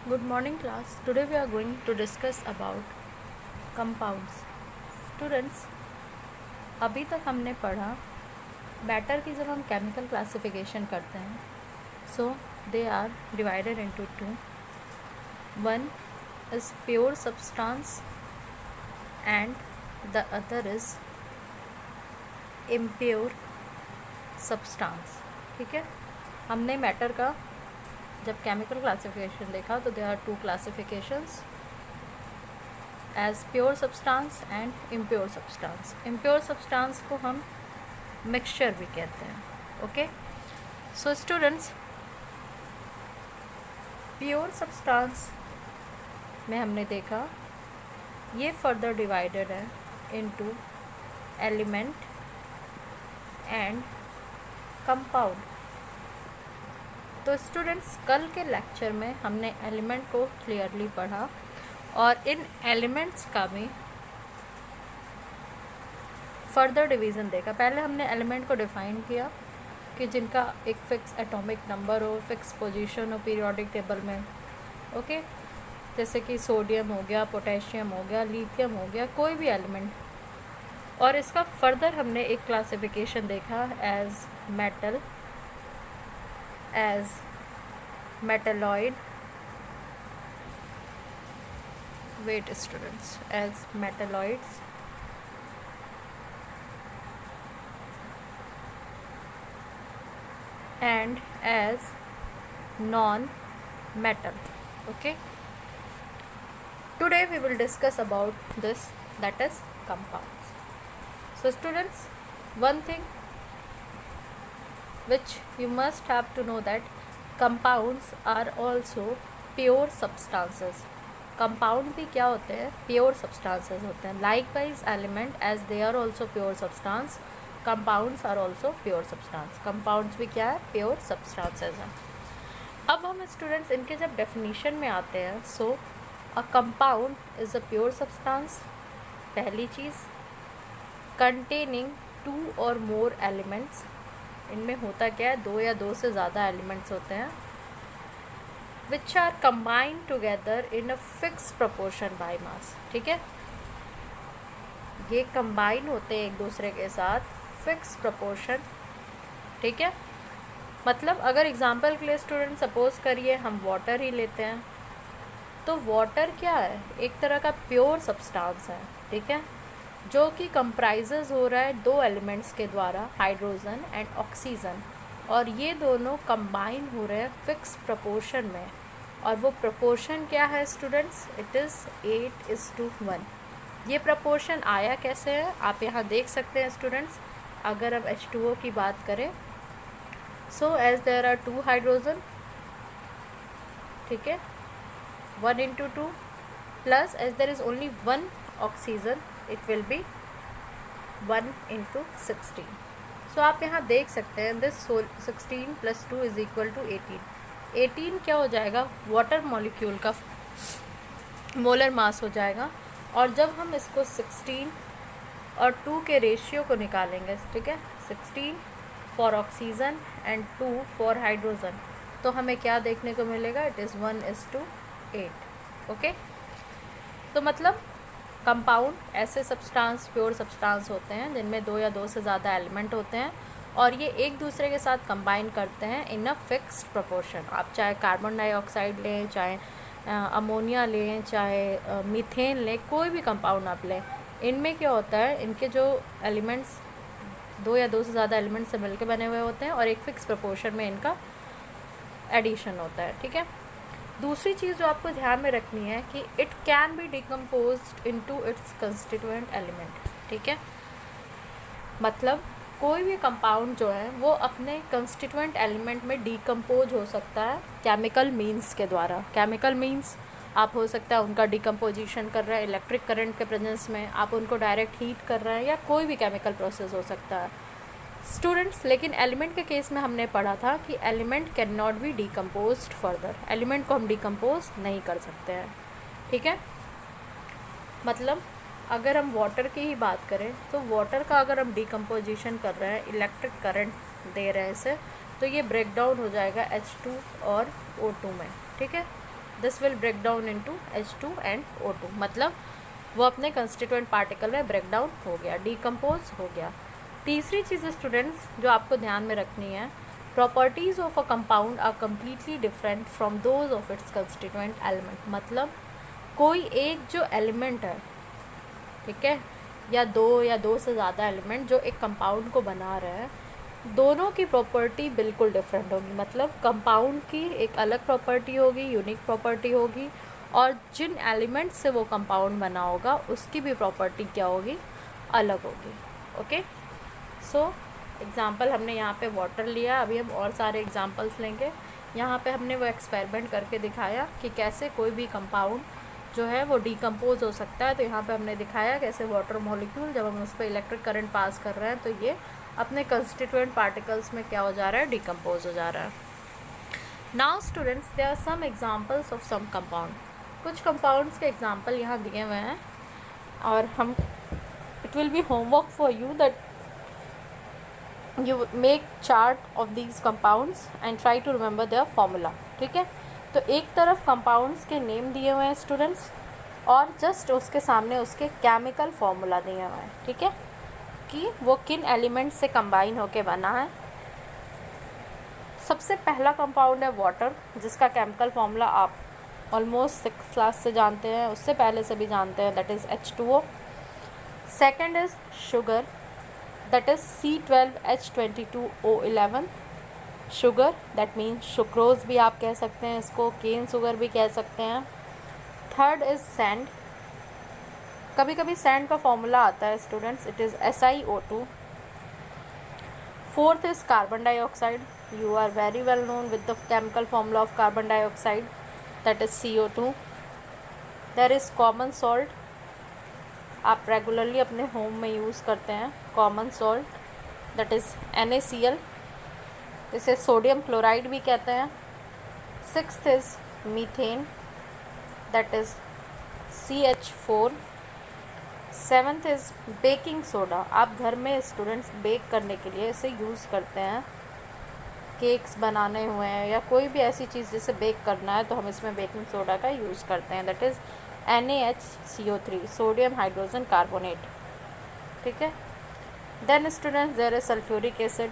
Good morning class. Today we are going to discuss about compounds. Students, अभी तक हमने पढ़ा मैटर की जब हम केमिकल क्लासिफिकेशन करते हैं so they are divided into two. One is pure substance and the other is impure substance. ठीक है, हमने मैटर का जब केमिकल क्लासिफिकेशन देखा तो there are two classifications as pure substance and impure substance. Impure substance को हम mixture भी कहते हैं. Okay, so students, pure substance में हमने देखा ये फर्दर डिवाइडेड है इनटू एलिमेंट एंड कंपाउंड. तो स्टूडेंट्स, कल के लेक्चर में हमने एलिमेंट को क्लियरली पढ़ा और इन एलिमेंट्स का भी फर्दर डिवीज़न देखा. पहले हमने एलिमेंट को डिफ़ाइन किया कि जिनका एक फ़िक्स एटॉमिक नंबर हो, फिक्स पोजीशन हो पीरियोडिक टेबल में. ओके, जैसे कि सोडियम हो गया, पोटेशियम हो गया, लिथियम हो गया, कोई भी एलिमेंट. और इसका फर्दर हमने एक क्लासिफिकेशन देखा as metal, as metalloid, wait students, as metalloids and as non-metal. Okay, today we will discuss about this, that is compounds. So students, one thing which you must have to know that compounds are also pure substances. compound भी क्या होते हैं? pure substances होते हैं. likewise element as they are also pure substance, compounds are also pure substance. compounds भी क्या है? pure substances हैं. अब हम स्टूडेंट्स इनके जब डेफिनेशन में आते हैं, सो अ compound is a pure substance, पहली चीज़, containing two or more elements. इनमें होता क्या है? दो या दो से ज़्यादा एलिमेंट्स होते हैं which are combined together in a fix proportion by mass. ठीक है, ये कंबाइन होते हैं एक दूसरे के साथ फिक्स प्रपोर्शन. ठीक है, मतलब अगर एग्जांपल के लिए स्टूडेंट सपोज करिए हम वाटर ही लेते हैं, तो वाटर क्या है? एक तरह का प्योर सब्सटेंस है. ठीक है, जो कि कंप्राइजेज हो रहा है दो एलिमेंट्स के द्वारा, हाइड्रोजन एंड ऑक्सीजन, और ये दोनों कंबाइन हो रहे हैं फिक्स प्रपोर्शन में. और वो प्रपोर्शन क्या है स्टूडेंट्स? It is 8:1. ये प्रपोर्शन आया कैसे है? आप यहाँ देख सकते हैं स्टूडेंट्स. अगर हम H2O की बात करें, so as there are two hydrogen, ठीक है, 1:2, plus as there is only one oxygen, it will be 1:16. So आप यहाँ देख सकते हैं दिस 16 + 2 = 18. 18 क्या हो जाएगा? वाटर मॉलिक्यूल का मोलर मास हो जाएगा. और जब हम इसको 16 और 2 के रेशियो को निकालेंगे, ठीक है, 16 for oxygen and 2 for hydrogen, तो हमें क्या देखने को मिलेगा? It is 1:8. ओके, तो मतलब कंपाउंड ऐसे सब्सटेंस, प्योर सब्सटेंस होते हैं जिनमें दो या दो से ज़्यादा एलिमेंट होते हैं और ये एक दूसरे के साथ कंबाइन करते हैं इन अ फिक्स्ड प्रोपोर्शन. आप चाहे कार्बन डाइऑक्साइड लें, चाहे अमोनिया लें, चाहे मीथेन लें, कोई भी कंपाउंड आप लें, इनमें क्या होता है? इनके जो एलिमेंट्स दो या दो से ज़्यादा एलिमेंट्स से मिलकर बने हुए होते हैं और एक फिक्स प्रोपोर्शन में इनका एडिशन होता है. ठीक है, दूसरी चीज़ जो आपको ध्यान में रखनी है कि it can be decomposed into its constituent element. ठीक है, मतलब कोई भी कंपाउंड जो है वो अपने कंस्टिट्यूएंट एलिमेंट में डिकम्पोज हो सकता है केमिकल मीन्स के द्वारा. केमिकल मीन्स आप हो सकता है उनका डिकम्पोजिशन कर रहे हैं इलेक्ट्रिक करंट के प्रेजेंस में, आप उनको डायरेक्ट हीट कर रहे हैं, या कोई भी केमिकल प्रोसेस हो सकता है स्टूडेंट्स. लेकिन एलिमेंट के केस में हमने पढ़ा था कि element can not be decomposed further. Element को हम डिकम्पोज नहीं कर सकते हैं. ठीक है, मतलब अगर हम वाटर की ही बात करें तो वाटर का अगर हम डिकम्पोजिशन कर रहे हैं, इलेक्ट्रिक करंट दे रहे हैं इसे, तो ये ब्रेक डाउन हो जाएगा H2 और O2 में. ठीक है, this will break down into H2 and O2, मतलब वो अपने कंस्टिट्यूएंट पार्टिकल में ब्रेक डाउन हो गया, डिकम्पोज हो गया। तीसरी चीज़ स्टूडेंट्स जो आपको ध्यान में रखनी है, properties of a compound are completely different from those of its constituent element, मतलब कोई एक जो एलिमेंट है, ठीक है, या दो से ज़्यादा एलिमेंट जो एक कंपाउंड को बना रहे हैं, दोनों की प्रॉपर्टी बिल्कुल डिफरेंट होगी। मतलब कंपाउंड की एक अलग प्रॉपर्टी होगी, यूनिक प्रॉपर्टी होगी, और जिन एलिमेंट से वो कंपाउंड बना होगा उसकी भी प्रॉपर्टी क्या होगी, अलग होगी। ओके, सो एग्ज़ाम्पल हमने यहाँ पे वाटर लिया, अभी हम और सारे एग्जांपल्स लेंगे। यहाँ पे हमने वो एक्सपेरिमेंट करके दिखाया कि कैसे कोई भी कंपाउंड जो है वो डिकम्पोज हो सकता है। तो यहाँ पे हमने दिखाया कैसे वाटर मॉलिक्यूल जब हम उस पर इलेक्ट्रिक करंट पास कर रहे हैं तो ये अपने कंस्टिट्यूएंट पार्टिकल्स में क्या हो जा रहा है, डिकम्पोज हो जा रहा है। Now students, there are some examples of some compound. कुछ कंपाउंड्स के एग्जांपल यहाँ दिए हुए हैं और हम it will be homework for you that you make chart of these compounds and try to remember their formula. ठीक है, तो एक तरफ कंपाउंड्स के नेम दिए हुए हैं स्टूडेंट्स और जस्ट उसके सामने उसके केमिकल फॉर्मूला दिए हुए हैं। ठीक है, कि वो किन एलिमेंट से कंबाइन होके बना है। सबसे पहला कंपाउंड है वाटर, जिसका केमिकल फॉर्मूला आप ऑलमोस्ट 6th क्लास से जानते हैं, उससे पहले से भी जानते हैं, that is H2O। Second is sugar, that is C12H22O11। Sugar that means sucrose भी आप कह सकते हैं इसको, केन शुगर भी कह सकते हैं। थर्ड इज़ सैंड, कभी कभी सैंड का फॉर्मूला आता है students, it is SiO2। Fourth is carbon dioxide, you are very well known with the chemical formula of carbon dioxide, that is CO2. there is common salt, आप regularly अपने home में use करते हैं common salt, that is NaCl, इसे sodium chloride भी कहते हैं। Sixth is methane, that is CH4। Seventh is baking soda, आप घर में स्टूडेंट्स बेक करने के लिए इसे यूज़ करते हैं, केक्स बनाने हुए हैं या कोई भी ऐसी चीज़ जिसे बेक करना है तो हम इसमें बेकिंग सोडा का यूज़ करते हैं, that is NaHCO3, sodium hydrogen carbonate. ठीक है, then students there is sulphuric acid,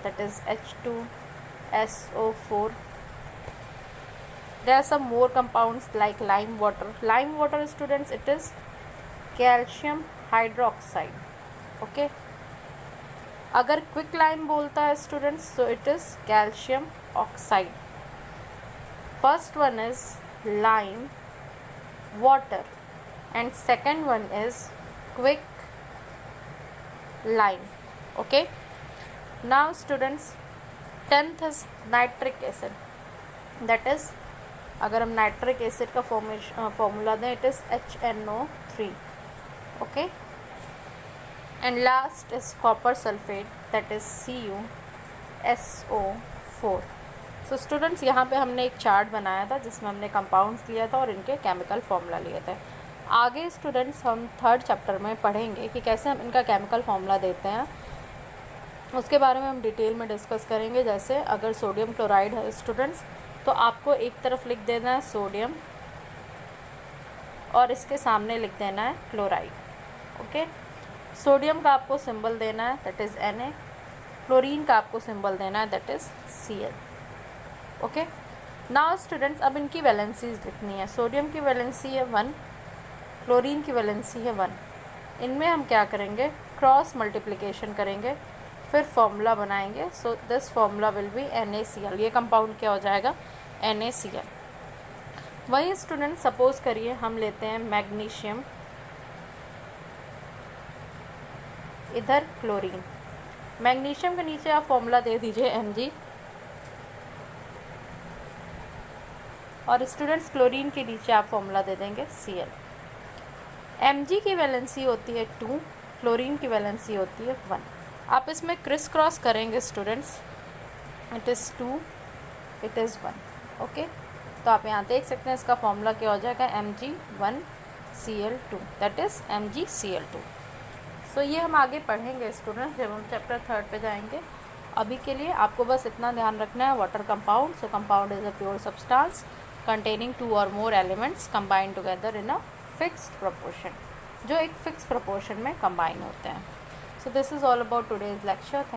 that is H2SO4। There are some more compounds like lime water. Lime water students it is calcium hydroxide. Okay, अगर quick lime बोलता है students तो it is calcium oxide. First one is lime water and second one is quick lime. Okay, now students 10th is nitric acid, that is अगर हम nitric acid का formula दें it is HNO3। Okay, and last is copper sulfate, that is CuSO4। so students यहाँ पे हमने एक chart बनाया था जिसमें हमने कंपाउंड्स लिया था और इनके केमिकल फॉर्मूला लिए थे। आगे स्टूडेंट्स हम 3rd चैप्टर में पढ़ेंगे कि कैसे हम इनका केमिकल फॉर्मूला देते हैं, उसके बारे में हम डिटेल में डिस्कस करेंगे। जैसे अगर सोडियम क्लोराइड है स्टूडेंट्स तो आपको एक तरफ लिख देना है सोडियम और इसके सामने लिख देना है क्लोराइड। ओके, सोडियम का आपको सिंबल देना है दैट इज़ Na, क्लोरीन का आपको सिंबल देना है that is Cl। Okay, now students अब इनकी वैलेंसीज लिखनी है। सोडियम की वैलेंसी है 1, क्लोरीन की वैलेंसी है 1। इनमें हम क्या करेंगे, क्रॉस मल्टीप्लिकेशन करेंगे, फिर फॉर्मूला बनाएंगे। So this formula will be NaCl, ये कंपाउंड क्या हो जाएगा, NaCl। वही स्टूडेंट सपोज करिए हम लेते हैं मैग्नीशियम, इधर क्लोरीन, मैग्नीशियम के नीचे आप फॉर्मूला दे दीजिए Mg और स्टूडेंट्स क्लोरीन के नीचे आप फॉर्मूला दे देंगे Cl। Mg की वैलेंसी होती है 2, क्लोरीन की वैलेंसी होती है 1। आप इसमें क्रिस क्रॉस करेंगे students, it is 2, it is 1। Okay, तो आप यहाँ देख सकते हैं इसका फॉर्मूला क्या हो जाएगा, Mg1Cl2, दैट इज़ MgCl2। सो ये हम आगे पढ़ेंगे स्टूडेंट्स जब हम चैप्टर 3rd पे जाएंगे। अभी के लिए आपको बस इतना ध्यान रखना है, water compound, so compound is a pure substance containing two or more elements combined together in a fixed proportion, जो एक fixed proportion में combine होते हैं. So this is all about today's lecture.